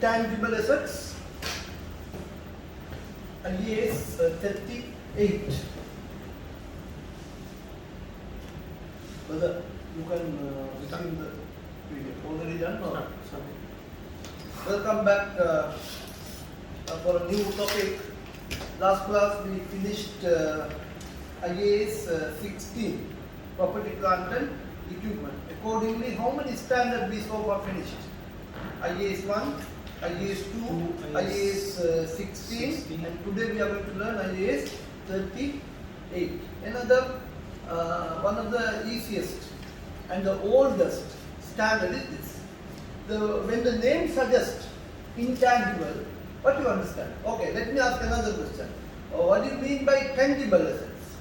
intangible assets, IAS 38. Whether you can resume the video. Already done? No. Welcome back for a new topic. Last class we finished IAS 16, property, plant and equipment. Accordingly, how many standards we so far finished? IAS 1, IAS 2, IAS 16, and today we are going to learn IAS 38. Another one of the easiest and the oldest standard is this. When the name suggests intangible, what do you understand? Okay, let me ask another question. What do you mean by tangible assets?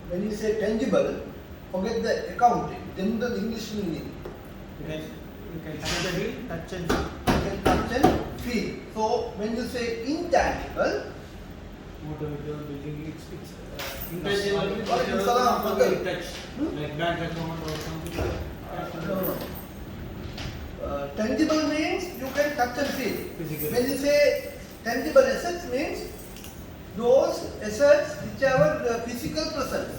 When you say tangible, forget the accounting, general English meaning. You can tangible, touch and feel. You can touch and feel. So when you say intangible, Motor building, it's Intangible, intangible. what is the Touch, like bank account or something. no. Tangible means you can touch and feel. Physical. When you say tangible assets means those assets which have a physical presence.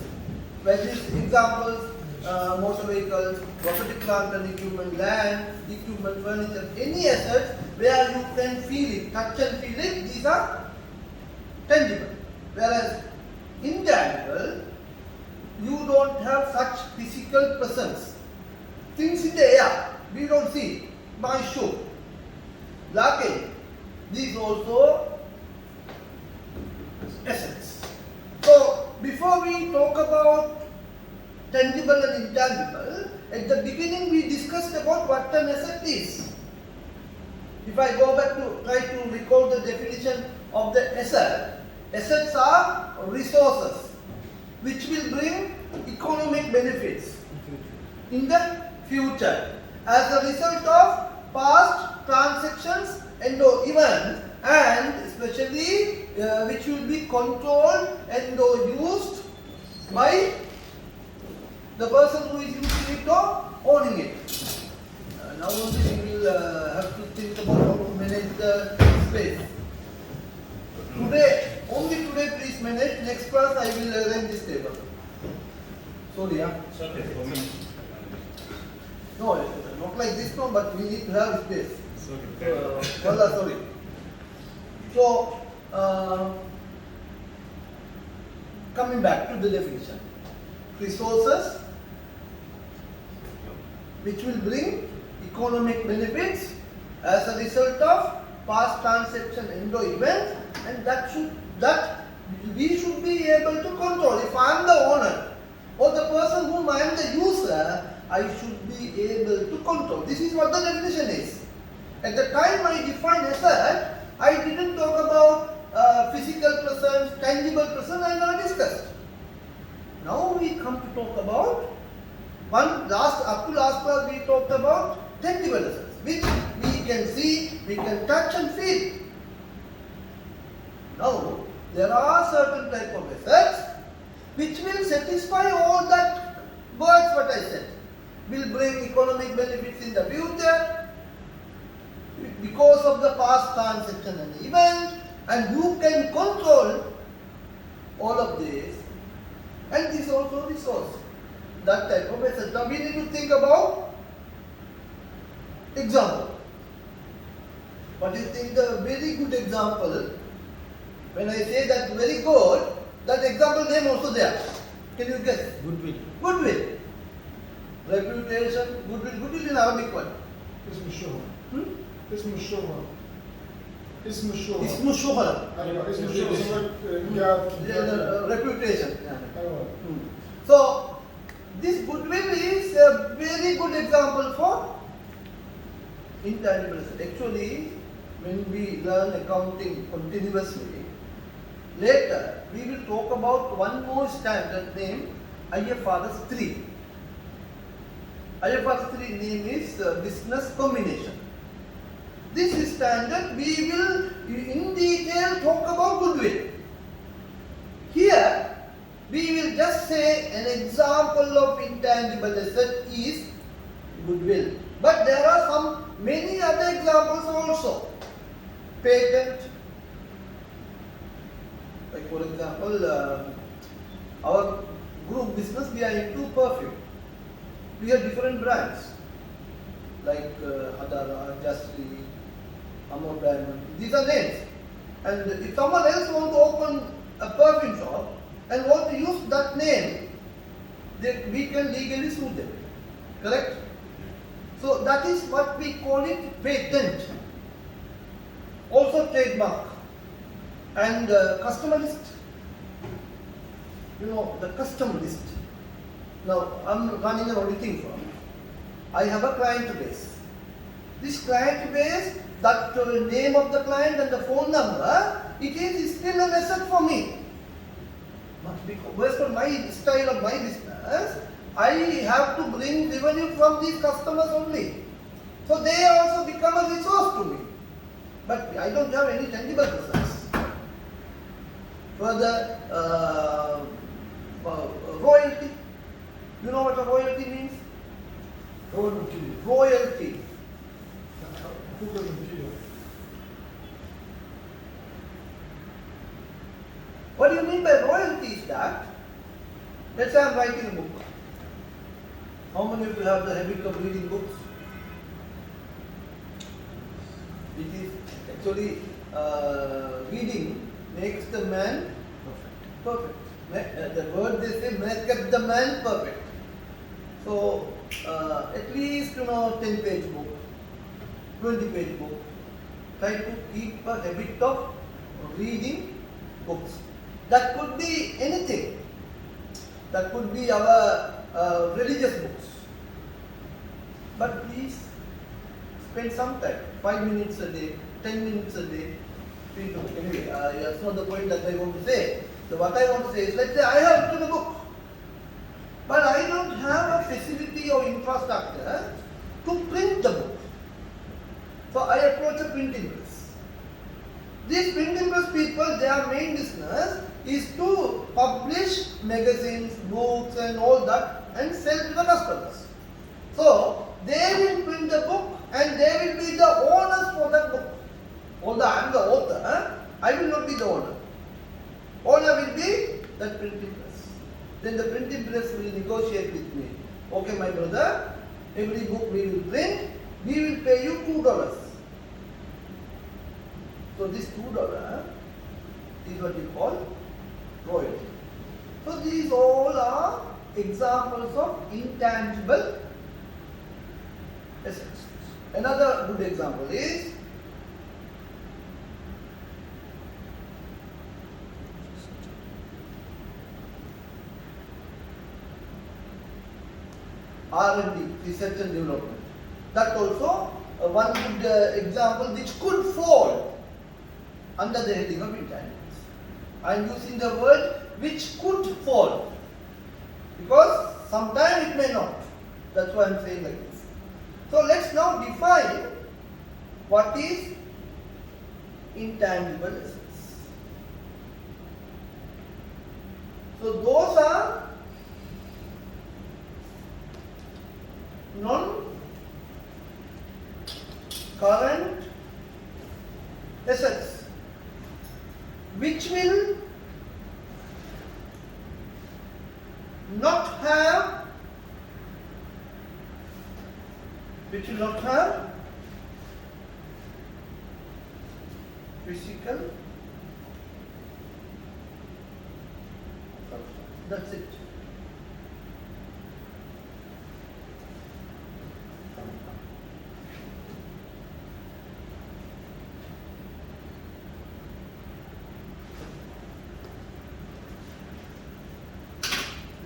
Where these examples, motor vehicles, property, plant and equipment, land, equipment, furniture, any assets where you can feel it, touch and feel it, these are tangible. Whereas intangible, you don't have such physical presence. Things in the air, we don't see. My shoe, luggage, these also assets. So before we talk about tangible and intangible, at the beginning we discussed about what an asset is. If I go back to try to recall the definition of the asset, assets are resources which will bring economic benefits in the future as a result of past transactions and or events, and especially which will be controlled and or used by the person who is using it or owning it. Now only we will have to think about how to manage the space. Only today please manage. Next class I will arrange this table. Sorry, Sorry. No, not like this one, but we need to have space. Sorry. Sorry. So, coming back to the definition. Resources which will bring economic benefits as a result of past transaction and or events, and that we should be able to control. If I am the owner or the person whom I am the user, I should be able to control. This is what the definition is. At the time I define asset, I didn't talk about physical presence, tangible presence, I never discussed. Now we come to talk about up to last class we talked about tangible assets, which we can see, we can touch and feel. Now there are certain type of assets which will satisfy all that words what I said. Will bring economic benefits in the future because of the past transaction and event, and you can control all of this, and this also resource. That type of asset. Now we need to think about example. What do you think the very good example? When I say that very good, that example name also there. Can you guess? Goodwill. Goodwill. Reputation, goodwill in Arabic one. اسم الشهرة. Hmm? اسم الشهرة. اسم الشهرة. اسم الشهرة. أيوة اسم الشهرة. Reputation. أيوة. So this goodwill is a very good example for intangible asset. Actually, when we learn accounting continuously, later we will talk about one more standard named IFRS 3. IFRS 3 name is business combination. This is standard. We will in detail talk about goodwill. Here we will just say an example of intangible asset is goodwill. But there are many other examples also. Patent. Like for example, our group business, we are into perfume. We have different brands like Adara, Justly, Amor Diamond. These are names. And if someone else wants to open a perfume shop and want to use that name, we can legally sue them. Correct? So that is what we call it patent. Also trademark. And customer list. You know, the customer list. Now, I'm running an auditing firm. I have a client base. This client base, that name of the client and the phone number, it is still an asset for me. But because for my style of my business, I have to bring revenue from these customers only. So they also become a resource to me. But I don't have any tangible assets. Further, royalty. You know what a royalty means? Royalty. Royalty. Who doesn't care? What do you mean by royalty is that? Let's say I'm writing a book. How many of you have the habit of reading books? It is actually reading makes the man perfect. The word they say maketh the man perfect. So at least 10-page book, 20-page book. Try to keep a habit of reading books. That could be anything. That could be our religious books. But please spend some time, 5 minutes a day, 10 minutes a day. Anyway, that's not the point that I want to say. So what I want to say is, let's say I have written a book, but I don't have a facility or infrastructure to print the book. So I approach a printing press. These printing press people, their main business is to publish magazines, books and all that and sell to the customers. So they will print the book and they will be the owners for that book. Although I am the author, I will not be the owner. Owner will be that printing press. Then the printing press will negotiate with me. Okay, my brother, every book we will print, we will pay you $2. So this $2 is what we call royalty. So these all are examples of intangible assets. Another good example is R&D, research and development. That also one good example which could fall under the heading of intangibles. I am using the word which could fall because sometimes it may not. That's why I am saying like this. So let's now define what is intangible assets. So those are non-current assets which will not have physical substance. That's it.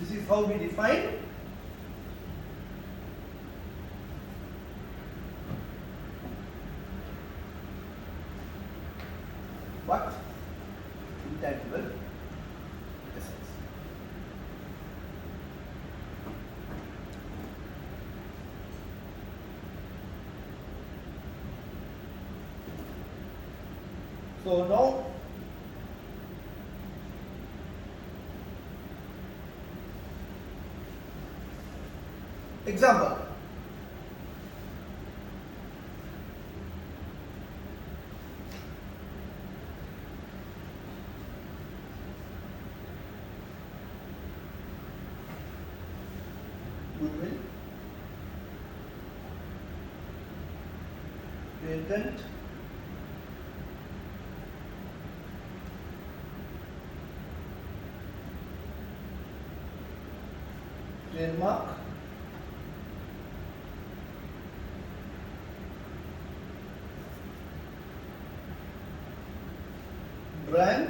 This is how we define what? Intangible assets. So now example. patent, trademark, brand,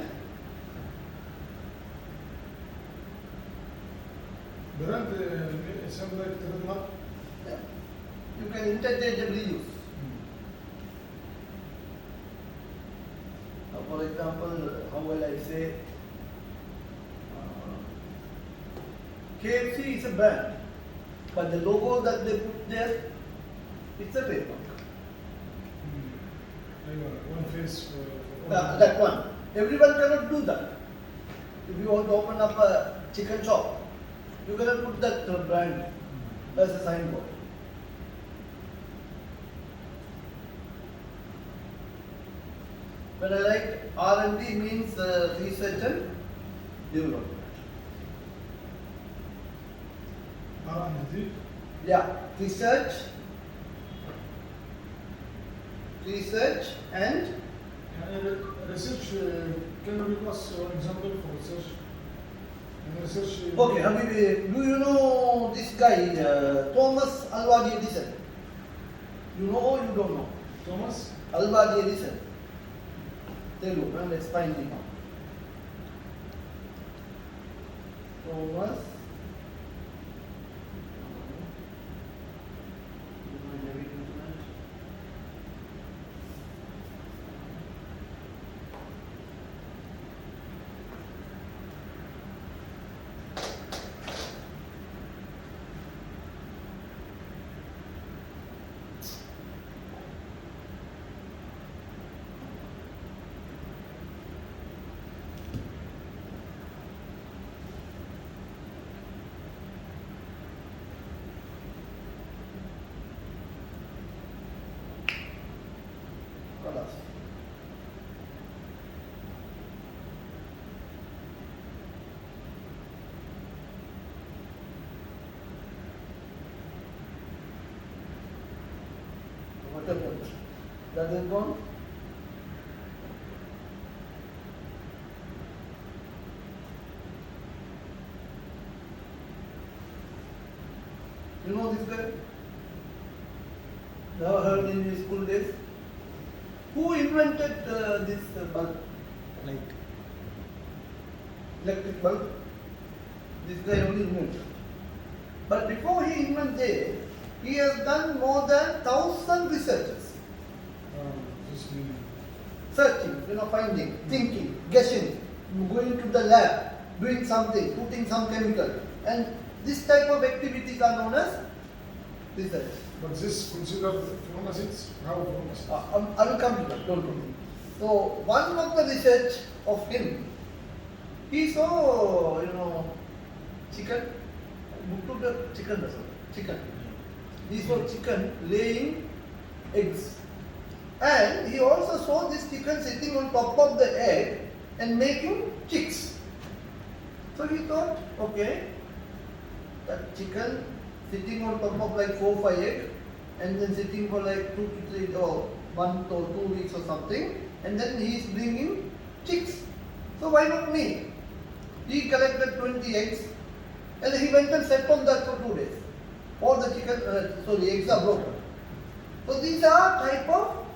Brand, it sounds like trademark. yeah, you can interchangeably use. For example, how will I say, KFC is a brand, but the logo that they put there, it's a trademark. One face for That one. Everyone cannot do that. If you want to open up a chicken shop, you cannot put that brand as a signboard. When I write R&D means research and development. R&D. Yeah, research and Research, can you give us one example for research? Research. okay, Habibi, do you know this guy, Thomas Alva Edison? You know or you don't know? Thomas? Alva Edison. Tell you, let's find him out. Thomas. Colors. What happened? That is gone. You know this guy? Never heard in your school days? Who invented this bulb? Light. Electric bulb? This guy only invented. But before he invented, he has done more than 1,000 researches. Just mean. Searching, finding, thinking, guessing, going to the lab, doing something, putting some chemical. And this type of activities are known as research. But this considered formalities? How formalities? I will come to that, don't worry. So, one of the research of him, he saw, chicken, chicken. He saw chicken laying eggs. And he also saw this chicken sitting on top of the egg and making chicks. So he thought, okay, that chicken sitting on top of like 4 or 5 eggs and then sitting for like 2 to 3 or month or 2 weeks or something, and then he is bringing chicks. So why not me? He collected 20 eggs and he went and sat on that for 2 days. All the eggs are broken. So these are type of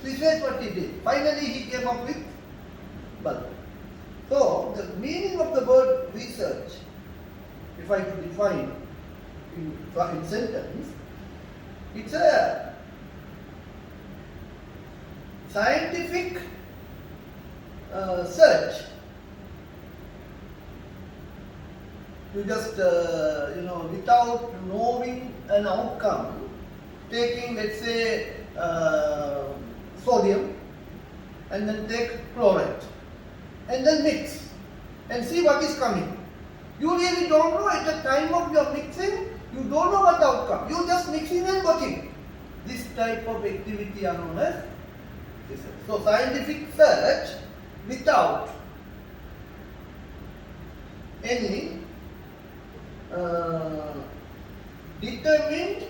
research what he did. Finally he came up with bulb. So the meaning of the word research, if I could define in sentence, it's a scientific search. You just, without knowing an outcome, taking, let's say, sodium and then take chloride and then mix and see what is coming. You really don't know at the time of your mixing, you don't know what the outcome. You just mixing and watching. This type of activity are known as research. So scientific search without any determined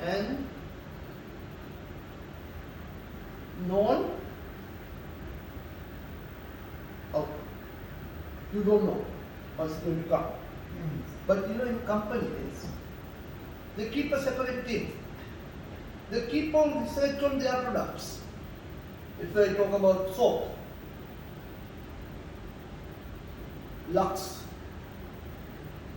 and known outcome. You don't know what's going to come. But you know, in companies, they keep a separate team. They keep on research on their products. If I talk about soap, Lux,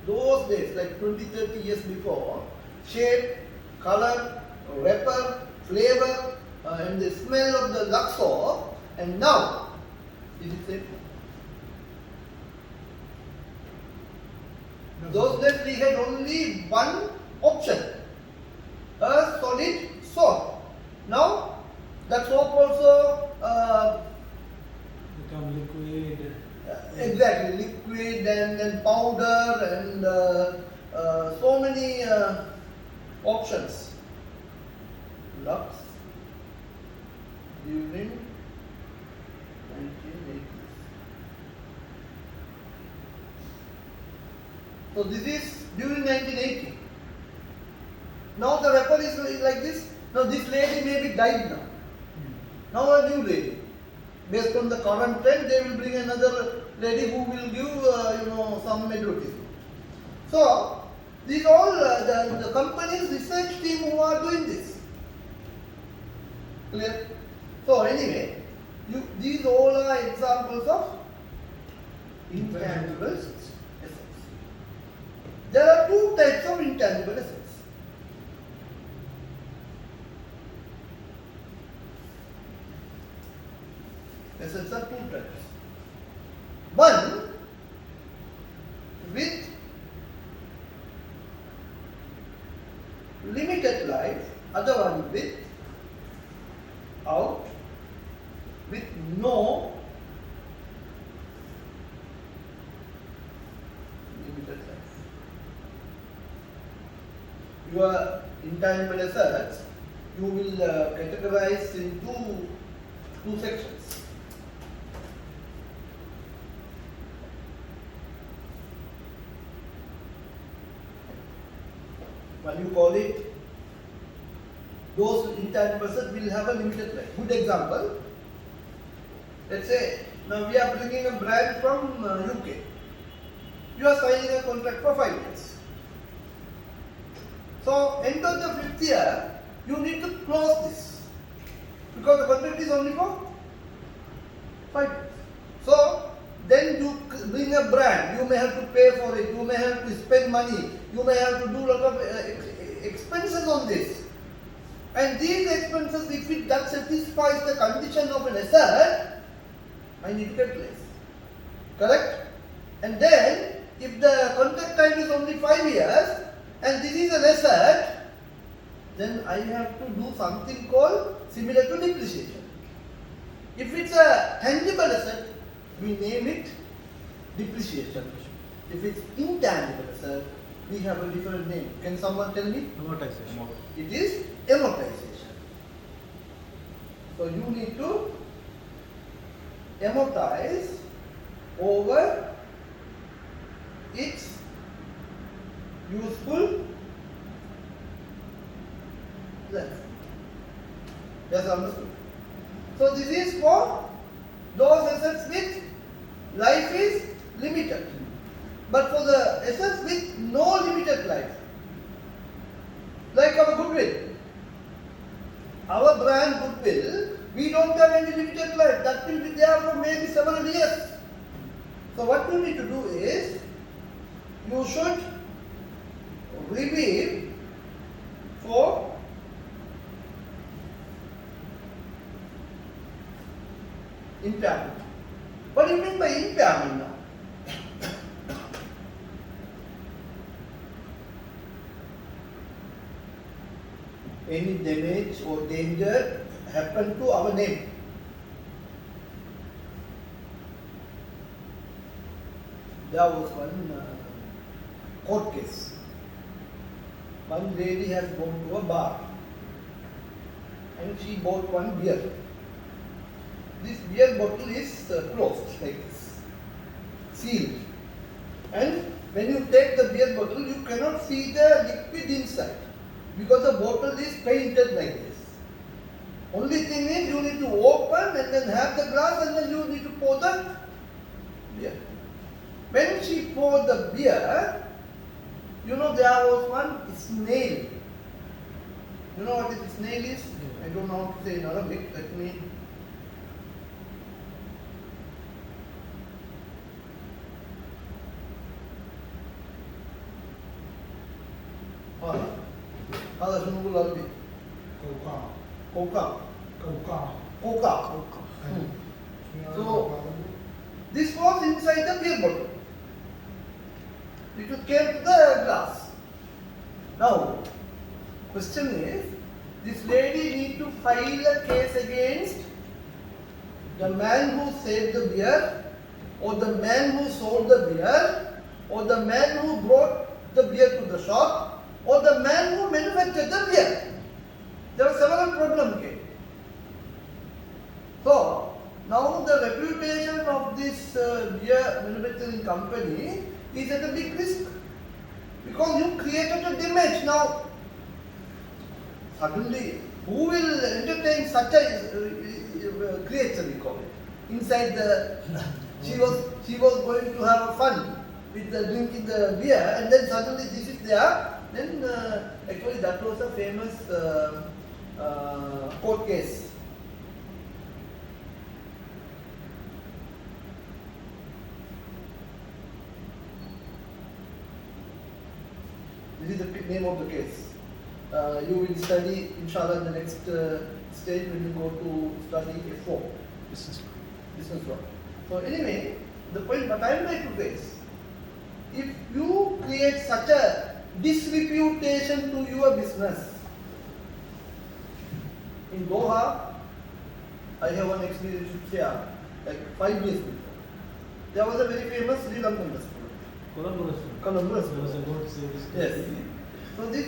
those days, like 20, 30 years before, shape, color, wrapper, flavor, and the smell of the Lux soap, and now, is it same? Those days we had only one option, a solid soap. Now, that soap also become liquid. exactly liquid and then powder and so many options. Lux during 1980s. So this is during 1980. Now the wrapper is like this. Now this lady may be died now. Now a new lady. Based on the current trend, they will bring another lady who will give some advertisement. So these all the company's research team who are doing this. Clear? So anyway, these all are examples of intangible assets. There are two types of intangible assets. Assets are two types. One with limited life, other one with no limited life. Your intangible assets you will categorize into two sections. When you call it, those intangible assets will have a limited life. Good example, let's say now we are bringing a brand from UK. You are signing a contract for 5 years. So end of the 5th year, you need to close this because the contract is only for 5 years. So then you bring a brand, you may have to pay for it, you may have to spend money, you may have to do a lot of expenses on this. And these expenses, if it that satisfies the condition of an asset, I need to capitalize. Correct? And then, if the contract time is only 5 years, and this is an asset, then I have to do something called similar to depreciation. If it's a tangible asset, we name it depreciation. If it's intangible asset, we have a different name. Can someone tell me? Amortization. It is amortization. So you need to amortize over its useful life. Yes, understood. So this is for those assets with life is limited. But for the assets with no limited life, like our goodwill, our brand goodwill, we don't have any limited life. That will be there for maybe several years. So what you need to do is, you should review for impairment. What do you mean by impairment now? Any damage or danger happened to our name. There was one court case. One lady has gone to a bar and she bought one beer. This beer bottle is closed like this, sealed. And when you take the beer bottle, you cannot see the liquid inside because the bottle is painted like this. Only thing is you need to open and then have the glass and then you need to pour the beer. When she poured the beer, you know there was one snail. You know what a snail is? I don't know how to say in Arabic. Let me. هذا شنو نقول عربي؟ كوكا كوكا. كوكا Coca. So this was inside the beer bottle. It came to the glass. Now, question is, this lady need to file a case against the man who saved the beer, or the man who sold the beer, or the man who brought the beer to the shop, or the man who manufactured the beer. There are several problems here. So, now the reputation of this beer manufacturing company is at a big risk because you created a damage. Now, suddenly, who will entertain such a creature, we call it? Inside the, she was going to have a fun with the drinking the beer, and then suddenly this is there. Then actually that was a famous court case. This is the name of the case. You will study, inshallah, the next stage when you go to study F4. Business law. So anyway, the point what I am trying to raise, if you create such a disreputation to your business, in Doha, I have one experience to share, like 5 years before. There was a very famous Sri Lankan restaurant. Colombo restaurant. Yes. So this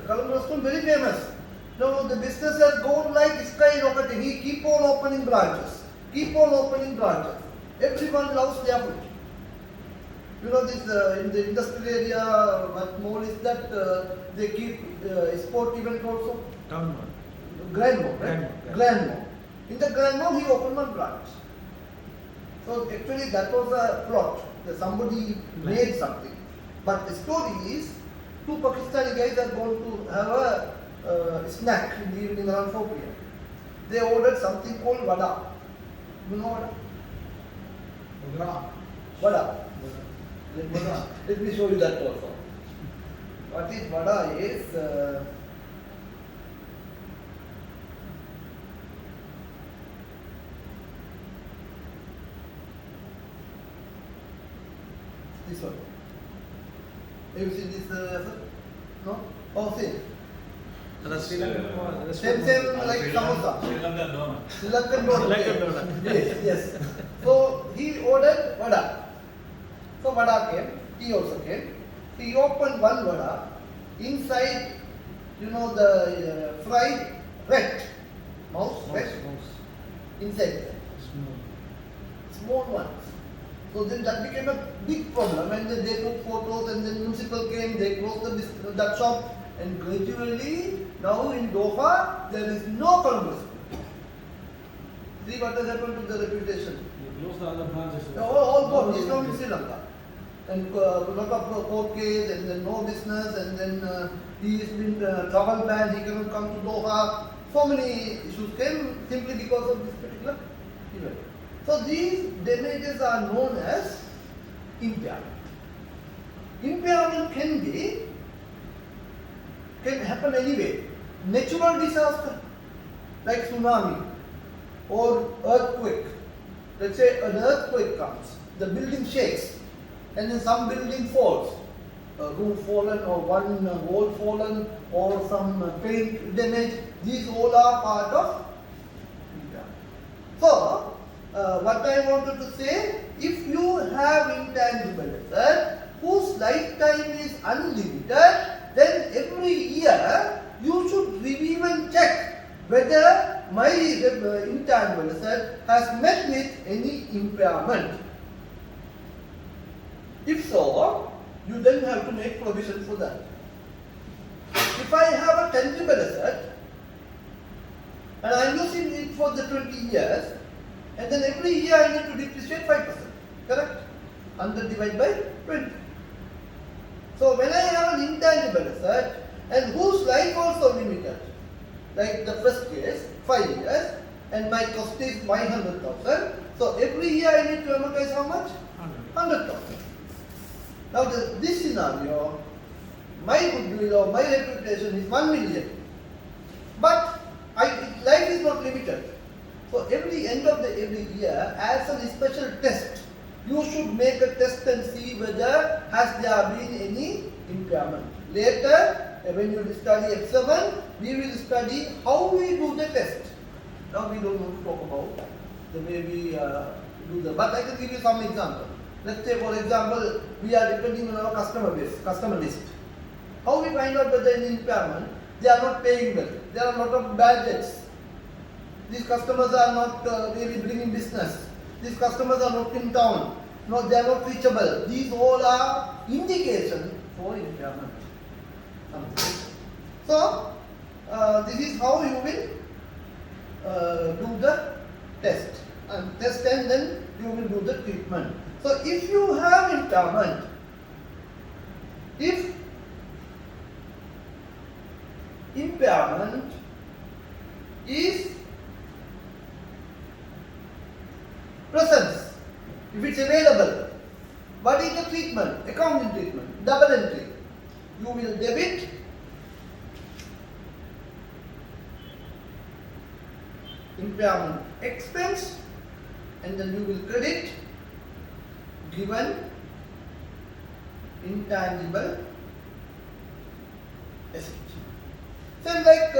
Colombo restaurant very famous. Now the business has gone like skyrocketing. He keep on opening branches. Everyone loves their food. You know this in the industrial area, what more is that they keep sport event also. Grand Mall, right? Grand Mall. In the Grand Mall, he opened one branch. So actually that was a plot. That somebody made something. But the story is, two Pakistani guys are going to have a snack in the evening around 4 p.m. They ordered something called vada. You know vada? Vada. Let me show you that also. What is vada is this one. Have you seen this? No? Oh, same. Same like samosa. Sri Lankan donut. Yes. So he ordered vada. So vada came. He also came. He opened one vada. Inside, you know the fried rat. Mouse. Inside there. Small ones. So then that became a big problem, and then they took photos, and then municipal came, they closed that shop, and gradually now in Doha there is no Colombo. See what has happened to the reputation. You close the other branches. All gone. It's now in Sri Lanka, and a lot of court case, and then no business, and then he has been travel ban. He cannot come to Doha. So many issues came simply because of this particular event. So these damages are known as impairment. Impairment can happen anyway. Natural disaster like tsunami or earthquake. Let's say an earthquake comes, the building shakes, and then some building falls, a roof fallen or one wall fallen or some paint damage. These all are part of impairment. So what I wanted to say, if you have intangible asset whose lifetime is unlimited, then every year you should review and check whether my intangible asset has met with any impairment. If so, you then have to make provision for that. If I have a tangible asset and I am using it for the 20 years, and then every year I need to depreciate 5%, correct? 100 divided by 20. So when I have an intangible asset and whose life also limited, like the first case, 5 years, and my cost is 100,000. So every year I need to amortize how much? 100,000. Now this scenario, my goodwill or my reputation is 1 million. But life is not limited. So every end of every year, as a special test, you should make a test and see whether has there been any impairment. Later, when you study F7, we will study how we do the test. Now we don't want to talk about the way we do the, but I can give you some example. Let's say, for example, we are depending on our customer base, customer list. How we find out whether any impairment? They are not paying well. There are a lot of bad debts. These customers are not really bringing business. These customers are not in town. No, they are not reachable. These all are indication for impairment. So, this is how you will do the test. And then you will do the treatment. So, if you have impairment, if impairment is presence, if it's available, what is the treatment? Accounting treatment, double entry. You will debit impairment expense and then you will credit given intangible asset. Same like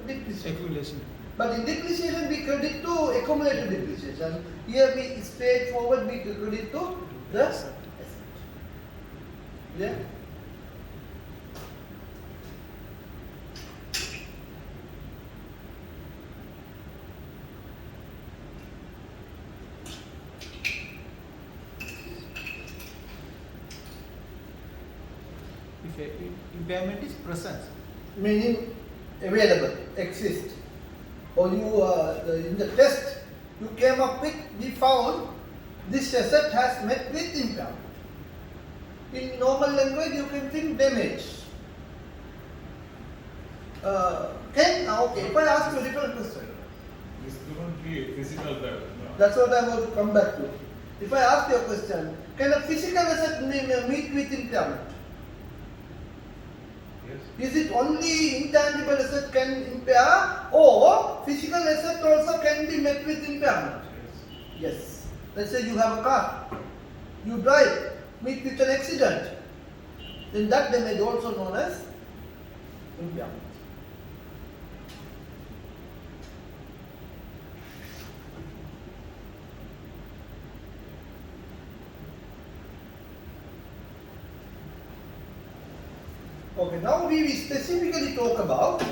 depreciation. Accumulation. But in depreciation we credit to accumulated depreciation. Here we straightforward we credit to the asset. Yeah? If impairment is present. Meaning available, exist. Or you in the test you came up with, we found this asset has met with impairment. In normal language you can think damage. Okay, if I ask you a different question. This couldn't be physical damage. No. That's what I want to come back to. If I ask you a question, can a physical asset meet with impairment? Yes. Is it only intangible asset can impair or physical asset also can be met with impairment? Yes. Yes. Let's say you have a car, you drive, meet with an accident, then that damage also known as impairment. Okay, now we will specifically talk about